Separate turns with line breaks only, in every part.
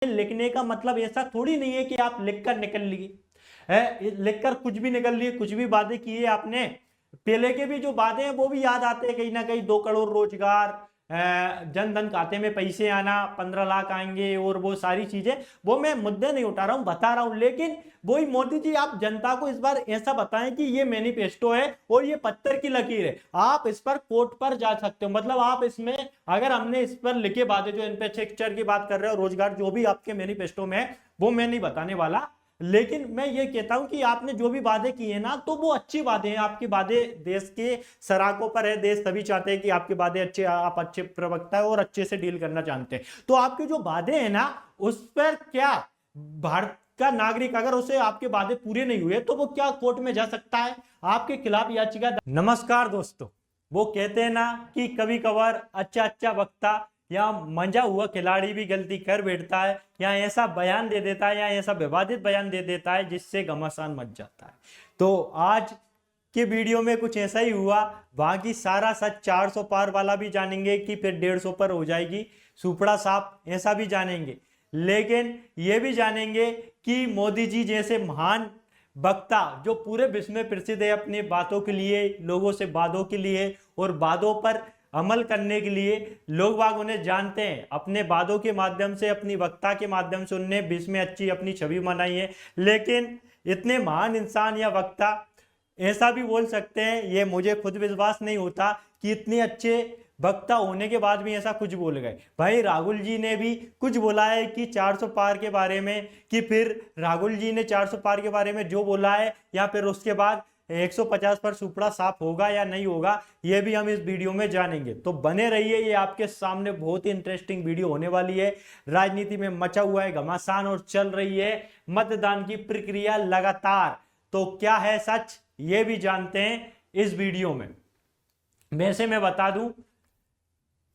लिखने का मतलब ऐसा थोड़ी नहीं है कि आप लिखकर निकल लिए है, लिखकर कुछ भी निकल लिए, कुछ भी वादे किए आपने। पहले के भी जो वादे हैं वो भी याद आते हैं कहीं ना कहीं, 2 करोड़ रोजगार, जन धन खाते में पैसे आना, 15 लाख आएंगे, और वो सारी चीजें। वो मैं मुद्दे नहीं उठा रहा हूं, बता रहा हूं। लेकिन वही मोदी जी, आप जनता को इस बार ऐसा बताएं कि ये मैनिफेस्टो है और ये पत्थर की लकीर है, आप इस पर कोर्ट पर जा सकते हो। मतलब आप इसमें, अगर हमने इस पर लिखे वादे, जो इंफ्रास्ट्रक्चर की बात कर रहे हो, रोजगार, जो भी आपके मैनिफेस्टो में है, वो मैं नहीं बताने वाला। लेकिन मैं ये कहता हूं कि आपने जो भी वादे किए ना, तो वो अच्छे वादे हैं। आपके वादे देश के सराकों पर है, देश सभी चाहते हैं कि आपके वादे अच्छे, आप अच्छे प्रवक्ता है और अच्छे से डील करना जानते हैं। तो आपके जो वादे हैं ना, उस पर क्या भारत का नागरिक, अगर उसे आपके वादे पूरे नहीं हुए, तो वो क्या कोर्ट में जा सकता है, आपके खिलाफ याचिका। नमस्कार दोस्तों, वो कहते हैं ना कि कभी कभार अच्छा अच्छा वक्ता या मंजा हुआ खिलाड़ी भी गलती कर बैठता है, या ऐसा बयान दे देता है, या ऐसा विवादित बयान दे देता है जिससे घमासान मच जाता है। तो आज के वीडियो में कुछ ऐसा ही हुआ। बाकी सारा सच 400 पार वाला भी जानेंगे कि फिर 150 पर हो जाएगी सुपड़ा साफ, ऐसा भी जानेंगे। लेकिन यह भी जानेंगे कि मोदी जी जैसे महान वक्ता, जो पूरे विश्व में प्रसिद्ध है अपनी बातों के लिए, लोगों से वादों के लिए और वादों पर अमल करने के लिए, लोग बाग उन्हें जानते हैं। अपने वादों के माध्यम से, अपनी वक्ता के माध्यम से उन्होंने विश्व में अच्छी अपनी छवि बनाई है। लेकिन इतने महान इंसान या वक्ता ऐसा भी बोल सकते हैं, ये मुझे खुद विश्वास नहीं होता कि इतने अच्छे वक्ता होने के बाद भी ऐसा कुछ बोल गए। भाई राहुल जी ने भी कुछ बोला है कि 400 पार के बारे में, कि फिर राहुल जी ने 400 पार के बारे में जो बोला है, या फिर उसके बाद 150 पर सुपड़ा साफ होगा या नहीं होगा, ये भी हम इस वीडियो में जानेंगे। तो बने रहिए, ये आपके सामने बहुत ही इंटरेस्टिंग वीडियो होने वाली है। राजनीति में मचा हुआ है घमासान और चल रही है मतदान की प्रक्रिया लगातार। तो क्या है सच, ये भी जानते हैं इस वीडियो में। वैसे मैं बता दूं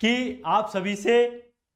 कि आप सभी से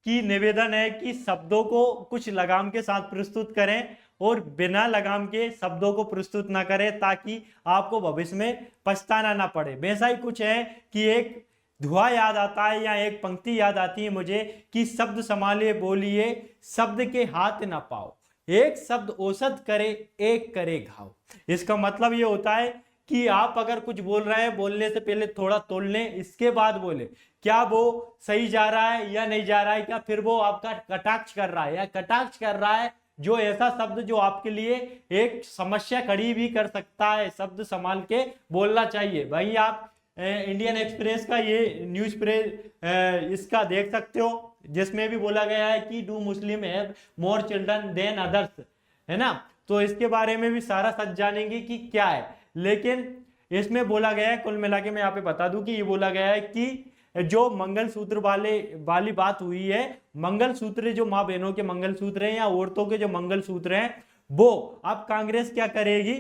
की निवेदन है कि शब्दों को कुछ लगाम के साथ प्रस्तुत करें और बिना लगाम के शब्दों को प्रस्तुत ना करें, ताकि आपको भविष्य में पछताना ना पड़े। वैसा ही कुछ है कि एक धुआं याद आता है, या एक पंक्ति याद आती है मुझे कि शब्द संभालिए बोलिए, शब्द के हाथ ना पाओ, एक शब्द औषध करे, एक करे घाव। इसका मतलब ये होता है कि आप अगर कुछ बोल रहे हैं, बोलने से पहले थोड़ा तोल लें, इसके बाद बोले क्या वो सही जा रहा है या नहीं जा रहा है, क्या फिर वो आपका कटाक्ष कर रहा है या कटाक्ष कर रहा है, जो ऐसा शब्द जो आपके लिए एक समस्या खड़ी भी कर सकता है। शब्द संभाल के बोलना चाहिए। भाई आप इंडियन एक्सप्रेस का ये न्यूज प्रेस इसका देख सकते हो, जिसमें भी बोला गया है कि do Muslim have more children than others, है ना। तो इसके बारे में भी सारा सच जानेंगे कि क्या है। लेकिन इसमें बोला गया है, कुल मिला के मैं यहाँ पे बता दूं कि ये बोला गया है कि जो मंगलसूत्र वाली बात हुई है, मंगलसूत्र जो माँ बहनों के मंगलसूत्र हैं या औरतों के जो मंगलसूत्र हैं, वो अब कांग्रेस क्या करेगी।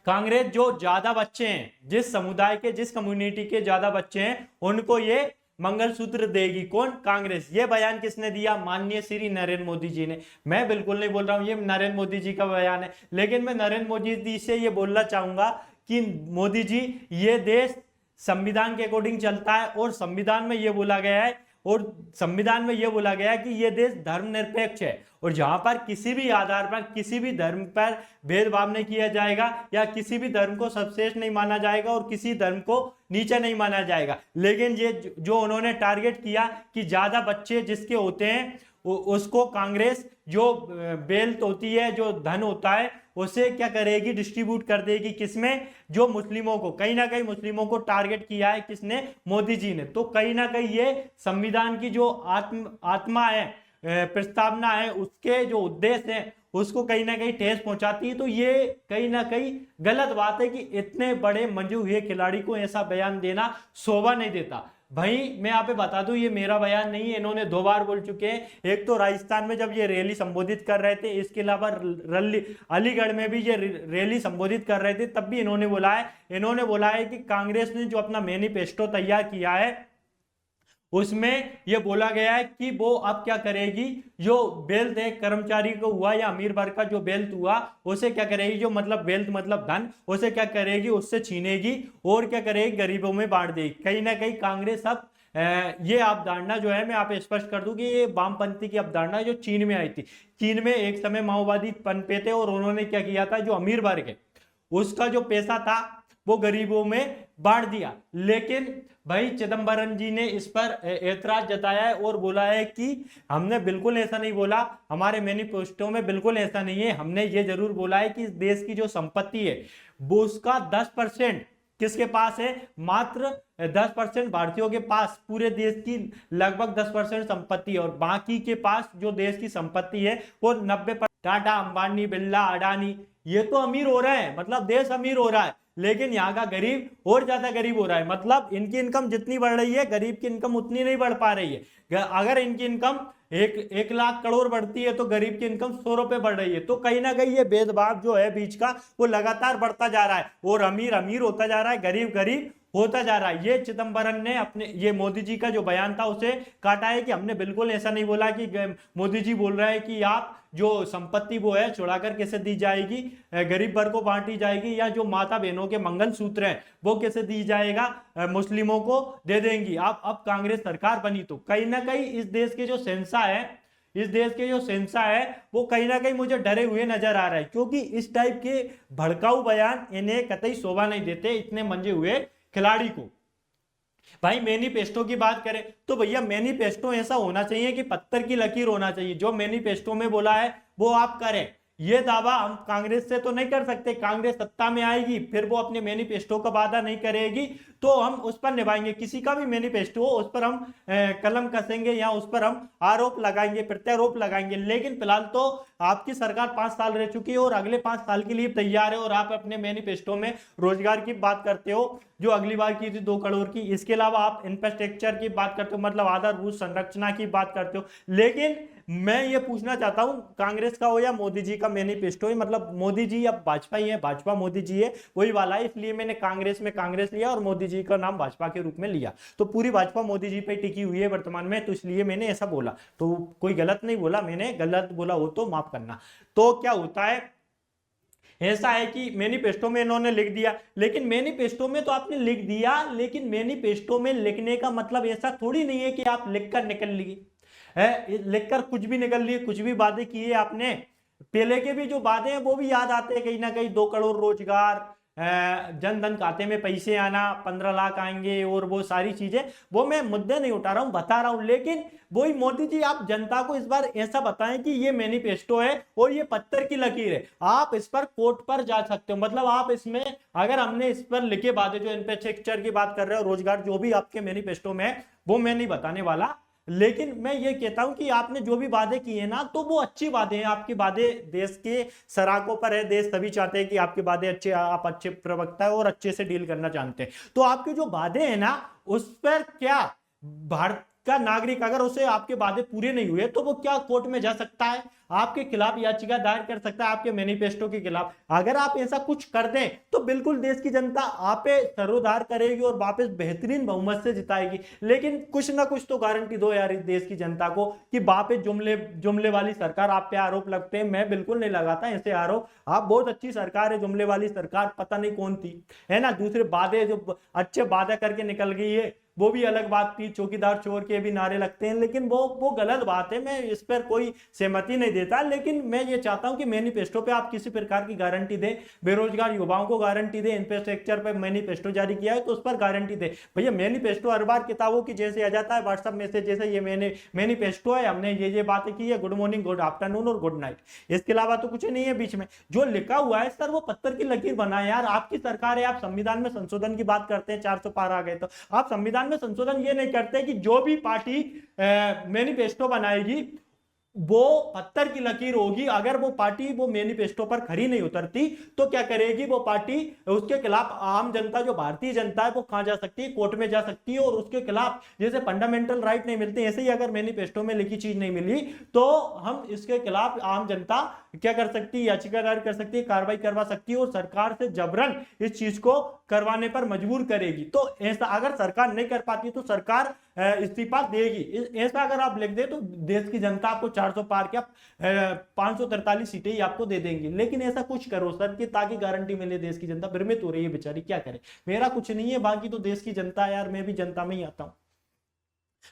कांग्रेस जो ज्यादा बच्चे हैं, जिस समुदाय के, जिस कम्युनिटी के ज्यादा बच्चे हैं, उनको ये मंगलसूत्र देगी। कौन? कांग्रेस। ये बयान किसने दिया? माननीय श्री नरेंद्र मोदी जी ने। मैं बिल्कुल नहीं बोल रहा हूं ये नरेंद्र मोदी जी का बयान है, लेकिन मैं नरेंद्र मोदी जी से ये बोलना चाहूंगा कि मोदी जी, ये देश संविधान के अकॉर्डिंग चलता है, और संविधान में ये बोला गया है, और संविधान में यह बोला गया है कि यह देश धर्मनिरपेक्ष है, और जहां पर किसी भी आधार पर, किसी भी धर्म पर भेदभाव नहीं किया जाएगा, या किसी भी धर्म को सर्वश्रेष्ठ नहीं माना जाएगा और किसी धर्म को नीचा नहीं माना जाएगा। लेकिन ये जो उन्होंने टारगेट किया कि ज्यादा बच्चे जिसके होते हैं उसको कांग्रेस, जो वेल्थ होती है, जो धन होता है, उसे क्या करेगी? डिस्ट्रीब्यूट कर देगी। किसमें? जो मुस्लिमों को। कहीं ना कहीं मुस्लिमों को टारगेट किया है किसने? मोदी जी ने। तो कहीं ना कहीं ये संविधान की जो आत्मा है, प्रस्तावना है, उसके जो उद्देश्य है, उसको कहीं ना कहीं ठेस पहुंचाती है। तो ये कहीं ना कहीं गलत बात है कि इतने बड़े मंजू हुए खिलाड़ी को ऐसा बयान देना शोभा नहीं देता। भाई मैं यहाँ पे बता दूं, ये मेरा बयान नहीं है, इन्होंने 2 बार बोल चुके हैं। एक तो राजस्थान में जब ये रैली संबोधित कर रहे थे, इसके अलावा अलीगढ़ में भी ये रैली संबोधित कर रहे थे, तब भी इन्होंने बोला है कि कांग्रेस ने जो अपना मैनिफेस्टो तैयार किया है, उसमें यह बोला गया है कि वो अब क्या करेगी, जो वेल्थ है कर्मचारी को हुआ या अमीर वर्ग का जो वेल्थ हुआ, उसे क्या करेगी, जो मतलब वेल्थ मतलब धन, उसे क्या करेगी? उससे छीनेगी और क्या करेगी? गरीबों में बांट देगी। कहीं ना कहीं कांग्रेस अब ये अवधारणा जो है मैं आप स्पष्ट कर दूं कि ये वामपंथी की अवधारणा जो चीन में आई थी। चीन में एक समय माओवादी पनपे थे और उन्होंने क्या किया था, जो अमीर वर्ग है उसका जो पैसा था वो गरीबों में बांट दिया। लेकिन भाई चिदम्बरम जी ने इस पर ऐतराज जताया है और बोला है कि हमने बिल्कुल ऐसा नहीं बोला, हमारे मैनिफेस्टो में बिल्कुल ऐसा नहीं है। हमने ये जरूर बोला है कि इस देश की जो संपत्ति है वो उसका 10% किसके पास है, मात्र 10% भारतीयों के पास पूरे देश की लगभग 10% संपत्ति है, और बाकी के पास जो देश की संपत्ति है वो 90%। टाटा, अंबानी, बिरला, अडानी ये तो अमीर हो रहे हैं, मतलब देश अमीर हो रहा है, लेकिन यहाँ का गरीब और ज्यादा गरीब हो रहा है। मतलब इनकी इनकम जितनी बढ़ रही है गरीब की इनकम उतनी नहीं बढ़ पा रही है। अगर इनकी इनकम एक लाख करोड़ बढ़ती है तो गरीब की इनकम 100 रुपए बढ़ रही है। तो कहीं ना कहीं ये भेदभाव जो है बीच का वो लगातार बढ़ता जा रहा है और अमीर अमीर होता जा रहा है, गरीब गरीब होता जा रहा है। ये चिदम्बरम ने अपने ये मोदी जी का जो बयान था उसे काटा है कि हमने बिल्कुल ऐसा नहीं बोला कि मोदी जी बोल रहे हैं कि आप जो संपत्ति वो है छुड़ाकर कैसे दी जाएगी, गरीब वर्ग को बांटी जाएगी, या जो माता बहनों के मंगलसूत्र हैं वो कैसे दी जाएगा, मुस्लिमों को दे देंगी। अब कांग्रेस सरकार बनी तो कहीं ना कहीं इस देश के जो सेंसा है वो कहीं ना कहीं मुझे डरे हुए नजर आ रहा है, क्योंकि इस टाइप के भड़काऊ बयान इन्हें कतई शोभा नहीं देते इतने मंजे हुए खिलाड़ी को। भाई मैनिफेस्टो की बात करें तो भैया मैनिफेस्टो ऐसा होना चाहिए कि पत्थर की लकीर होना चाहिए। जो मैनिफेस्टो में बोला है वो आप करें। ये दावा हम कांग्रेस से तो नहीं कर सकते, कांग्रेस सत्ता में आएगी फिर वो अपने मैनिफेस्टो का वादा नहीं करेगी तो हम उस पर निभाएंगे। किसी का भी मैनिफेस्टो उस पर हम कलम कसेंगे या उस पर हम आरोप लगाएंगे, प्रत्यारोप लगाएंगे। लेकिन फिलहाल तो आपकी सरकार 5 साल रह चुकी है और अगले 5 साल के लिए तैयार है, और आप अपने मैनिफेस्टो में रोजगार की बात करते हो जो अगली बार की थी 2 करोड़ की। इसके अलावा आप इंफ्रास्ट्रक्चर की बात करते हो, मतलब आधारभूत संरचना की बात करते हो। लेकिन मैं ये पूछना चाहता हूं कांग्रेस का हो या मोदी जी का मैनिफेस्टो है, मतलब मोदी जी अब भाजपा ही है, भाजपा मोदी जी है वही वाला है, इसलिए मैंने कांग्रेस में कांग्रेस लिया और मोदी जी का नाम भाजपा के रूप में लिया। तो पूरी भाजपा मोदी जी पे टिकी हुई है वर्तमान में, तो इसलिए मैंने ऐसा बोला। तो कोई गलत नहीं बोला, मैंने गलत बोला हो तो माफ करना। तो क्या होता है, ऐसा है कि मैनिफेस्टो में इन्होंने लिख दिया, लेकिन मैनिफेस्टो में तो आपने लिख दिया, लेकिन मैनिफेस्टो में लिखने का मतलब ऐसा थोड़ी नहीं है कि आप लिखकर निकल लिए है, लिखकर कुछ भी निकल लिए, कुछ भी वादे किए आपने। पहले के भी जो वादे हैं वो भी याद आते हैं कहीं ना कहीं, 2 करोड़ रोजगार, जन धन खाते में पैसे आना, 15 लाख आएंगे और वो सारी चीजें। वो मैं मुद्दे नहीं उठा रहा हूं, बता रहा हूं। लेकिन वही मोदी जी आप जनता को इस बार ऐसा बताएं कि ये मैनिफेस्टो है और ये पत्थर की लकीर है, आप इस पर कोर्ट पर जा सकते हो। मतलब आप इसमें अगर हमने इस पर लिखे वादे जो इंफ्रास्ट्रक्चर की बात कर रहे हो, रोजगार जो भी आपके मैनिफेस्टो में है वो मैं नहीं बताने वाला। लेकिन मैं ये कहता हूं कि आपने जो भी वादे किए ना तो वो अच्छे वादे हैं। आपके वादे देश के सराखों पर है, देश सभी चाहते हैं कि आपके वादे अच्छे, आप अच्छे प्रवक्ता है और अच्छे से डील करना जानते हैं। तो आपके जो वादे हैं ना उस पर क्या भारत का नागरिक अगर उसे आपके वादे पूरे नहीं हुए तो वो क्या कोर्ट में जा सकता है, आपके खिलाफ याचिका दायर कर सकता है आपके मैनिफेस्टो के खिलाफ। अगर आप ऐसा कुछ कर दें तो बिल्कुल देश की जनता आप पे सरोधार करेगी और वापस बेहतरीन बहुमत से जिताएगी। लेकिन कुछ ना कुछ तो गारंटी दो यार इस देश की जनता को कि वापस जुमले वाली सरकार आप पे आरोप लगते हैं। मैं बिल्कुल नहीं लगाता ऐसे आरोप, आप बहुत अच्छी सरकार है, जुमले वाली सरकार पता नहीं कौन थी, है ना। दूसरे वादे जो अच्छे वादा करके निकल गई है वो भी अलग बात थी, चौकीदार चोर के भी नारे लगते हैं, लेकिन वो गलत बात है, मैं इस पर कोई सहमति नहीं देता। लेकिन मैं ये चाहता हूं कि मैनिफेस्टो पे आप किसी प्रकार की गारंटी दे, बेरोजगार युवाओं को गारंटी दे, इंफ्रास्ट्रक्चर पे मैनिफेस्टो जारी किया है तो उस पर गारंटी दे। भैया मैनिफेस्टो हर बार किताबों की जैसे आ जाता है व्हाट्सएप मैसेज, जैसे ये मैनिफेस्टो है, हमने ये बातें की है, गुड मॉर्निंग, गुड आफ्टरनून और गुड नाइट, इसके अलावा तो कुछ नहीं है बीच में। जो लिखा हुआ है सर वो पत्थर की लकीर बना है यार। आपकी सरकार है, आप संविधान में संशोधन की बात करते हैं, 400 पार आ गए, तो आप संविधान में संशोधन ये नहीं करते कि जो भी पार्टी मैनिफेस्टो बनाएगी वो पत्थर की लकीर होगी। अगर वो पार्टी वो मैनिफेस्टो पर खरी नहीं उतरती तो क्या करेगी वो पार्टी, उसके खिलाफ आम जनता जो भारतीय जनता है वो कहां जा सकती है, कोर्ट में जा सकती है। और उसके खिलाफ जैसे फंडामेंटल राइट नहीं मिलते, ऐसे ही अगर मैनिफेस्टो में लिखी चीज नहीं मिली तो हम इसके खिलाफ आम जनता क्या कर सकती है, याचिका दायर कर सकती है, कार्रवाई करवा सकती है और सरकार से जबरन इस चीज को करवाने पर मजबूर करेगी। तो ऐसा अगर सरकार नहीं कर पाती तो सरकार इस्तीफा देगी। ऐसा अगर आप लिख दे तो देश की जनता आपको 400 पार क्या 543 सीटें ही आपको दे देंगी। लेकिन ऐसा कुछ करो सर कि ताकि गारंटी मिले, देश की जनता भ्रमित हो रही है बेचारी, क्या करे। मेरा कुछ नहीं है, बाकी तो देश की जनता यार, मैं भी जनता में ही आता हूं।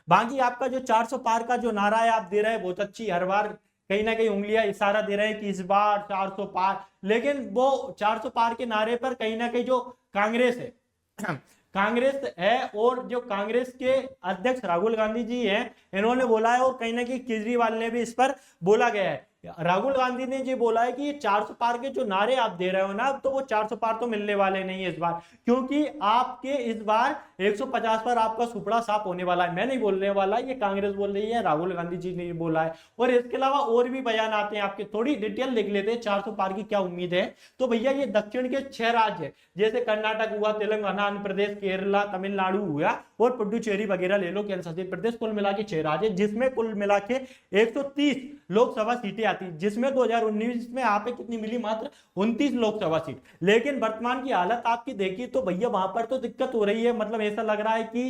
बाकी आपका जो 400 पार का जो नारा है आप दे रहे हैं बहुत अच्छी, हर बार कहीं ना कहीं उंगलियां इशारा दे रहे हैं कि इस बार 400 पार, लेकिन वो 400 पार के नारे पर कहीं ना कहीं जो कांग्रेस है कांग्रेस है और जो कांग्रेस के अध्यक्ष राहुल गांधी जी हैं, इन्होंने बोला है और कहीं ना कहीं केजरीवाल ने भी इस पर बोला गया है। राहुल गांधी ने ये बोला है कि ये 400 पार के जो नारे आप दे रहे हो ना, तो वो 400 पार तो मिलने वाले नहीं है इस बार, क्योंकि आपके इस बार 150 पर आपका सुपड़ा साफ होने वाला है। मैं नहीं बोलने वाला, ये कांग्रेस बोल रही है, राहुल गांधी जी ने ये बोला है। और इसके अलावा और भी बयान आते हैं आपके, थोड़ी डिटेल लिख लेते हैं 400 पार की क्या उम्मीद है। तो भैया ये दक्षिण के 6 राज्य है, जैसे कर्नाटक हुआ, तेलंगाना, आंध्र प्रदेश, केरला, तमिलनाडु हुआ और पुडुचेरी वगैरह ले लो, केंद्र शासित प्रदेश, कुल मिला के 6 राज्य, जिसमें कुल मिला के 130 लोकसभा सीटें आती, जिसमें 2019 में आप कितनी मिली, मात्र 29 लोकसभा सीट। लेकिन वर्तमान की हालत आपकी देखिए तो भैया वहां पर तो दिक्कत हो रही है, मतलब ऐसा लग रहा है कि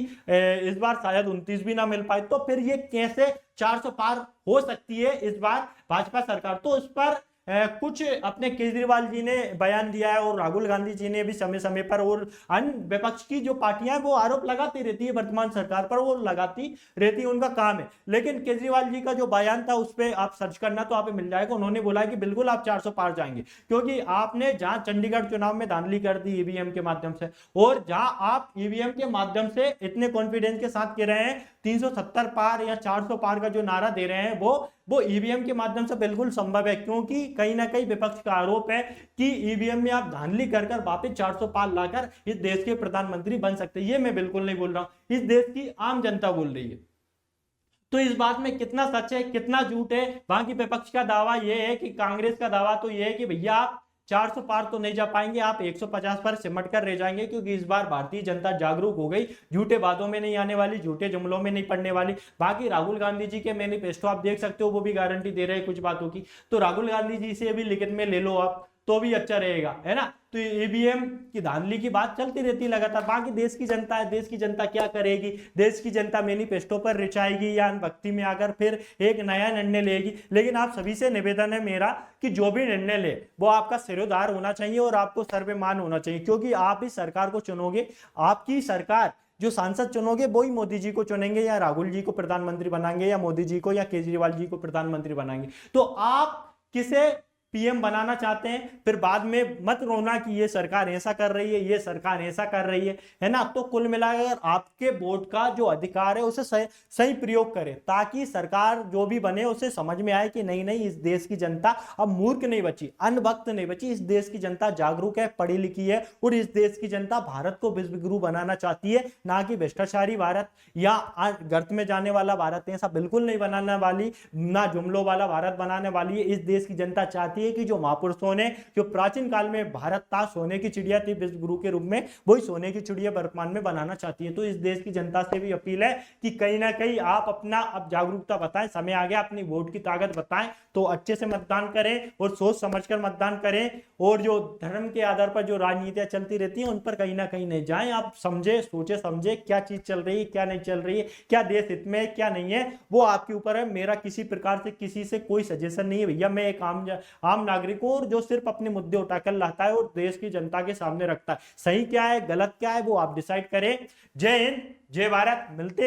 इस बार शायद 29 भी ना मिल पाए। तो फिर ये कैसे 400 पार हो सकती है इस बार भाजपा सरकार? तो इस पर कुछ अपने केजरीवाल जी ने बयान दिया है और राहुल गांधी जी ने भी समय समय पर, और अन्य विपक्ष की जो पार्टियां वो आरोप लगाती रहती है वर्तमान सरकार पर, वो लगाती रहती है, उनका काम है। लेकिन केजरीवाल जी का जो बयान था उस पर आप सर्च करना तो आप मिल जाएगा, उन्होंने बोला कि बिल्कुल आप 400 पार जाएंगे, क्योंकि आपने जहां चंडीगढ़ चुनाव में धांधली कर दी ईवीएम के माध्यम से, और जहां आप ईवीएम के माध्यम से इतने कॉन्फिडेंस के साथ कह रहे हैं 370 पार या 400 पार का जो नारा दे रहे हैं, वो ईवीएम के माध्यम से बिल्कुल संभव है, क्योंकि कहीं ना कहीं विपक्ष का आरोप है कि ईवीएम में आप धांधली कर वापस 400 पार लाकर इस देश के प्रधानमंत्री बन सकते हैं। ये मैं बिल्कुल नहीं बोल रहा हूं, इस देश की आम जनता बोल रही है। तो इस बात में कितना सच है कितना झूठ है? बाकी विपक्ष का दावा यह है कि, कांग्रेस का दावा तो यह है कि भैया आप 400 पार तो नहीं जा पाएंगे, आप 150 पर सिमट कर रह जाएंगे, क्योंकि इस बार भारतीय जनता जागरूक हो गई, झूठे वादों में नहीं आने वाली, झूठे जुमलों में नहीं पड़ने वाली। बाकी राहुल गांधी जी के मैनिफेस्टो आप देख सकते हो, वो भी गारंटी दे रहे हैं कुछ बातों की, तो राहुल गांधी जी से भी लिखित में ले लो आप, तो भी अच्छा रहेगा, है ना। तो ईवीएम की धांधली की बात चलती रहती लगातार। बाकी देश की जनता है, देश की जनता क्या करेगी? देश की जनता मैनिफेस्टो पर रिचाएगी या भक्ति में आकर फिर एक नया निर्णय लेगी। लेकिन आप सभी से निवेदन है मेरा कि जो भी निर्णय ले वो आपका सिरोधार होना चाहिए और आपको सर्वमान्य होना चाहिए, क्योंकि आप इस सरकार को चुनोगे, आपकी सरकार जो सांसद चुनोगे वही मोदी जी को चुनेंगे, या राहुल जी को प्रधानमंत्री बनाएंगे, या मोदी जी को या केजरीवाल जी को प्रधानमंत्री बनाएंगे। तो आप किसे पीएम बनाना चाहते हैं, फिर बाद में मत रोना कि ये सरकार ऐसा कर रही है, ये सरकार ऐसा कर रही है ना। तो कुल मिलाकर आपके वोट का जो अधिकार है उसे सही प्रयोग करें, ताकि सरकार जो भी बने उसे समझ में आए कि नहीं नहीं, इस देश की जनता अब मूर्ख नहीं बची, अनभक्त नहीं बची, इस देश की जनता जागरूक है, पढ़ी लिखी है, और इस देश की जनता भारत को विश्व गुरु बनाना चाहती है, ना कि भ्रष्टाचारी भारत या गर्त में जाने वाला भारत। ऐसा बिल्कुल नहीं बनाने वाली, ना जुमलों वाला भारत बनाने वाली है। इस देश की जनता चाहती है कि जो महापुरुषों ने, जो प्राचीन काल में भारत था सोने की चिड़िया थी विश्व गुरु के रूप में, वही सोने की चिड़िया वर्तमान में बनाना चाहती है। तो इस देश की जनता से भी अपील है कि कहीं ना कहीं आप अपना अब जागरूकता बताएं, समय आ गया, अपनी वोट की ताकत बताएं, तो अच्छे से मतदान करें और सोच समझकर मतदान करें, और जो धर्म के आधार पर जो राजनीतियां चलती रहती हैं उन पर कहीं ना कहीं नहीं जाएं। आप समझे सोचे समझे क्या चीज चल रही है, क्या नहीं चल रही है, क्या देश हित में है, क्या नहीं है, वो आपके ऊपर है। मेरा किसी प्रकार से किसी से कोई सजेशन नहीं है भैया, मैं एक आम नागरिक हूं, और जो सिर्फ अपने मुद्दे उठाकर लाता है और देश की जनता के सामने रखता है। सही क्या है गलत क्या है वो आप डिसाइड करें। जय हिंद, जय भारत, मिलते हैं।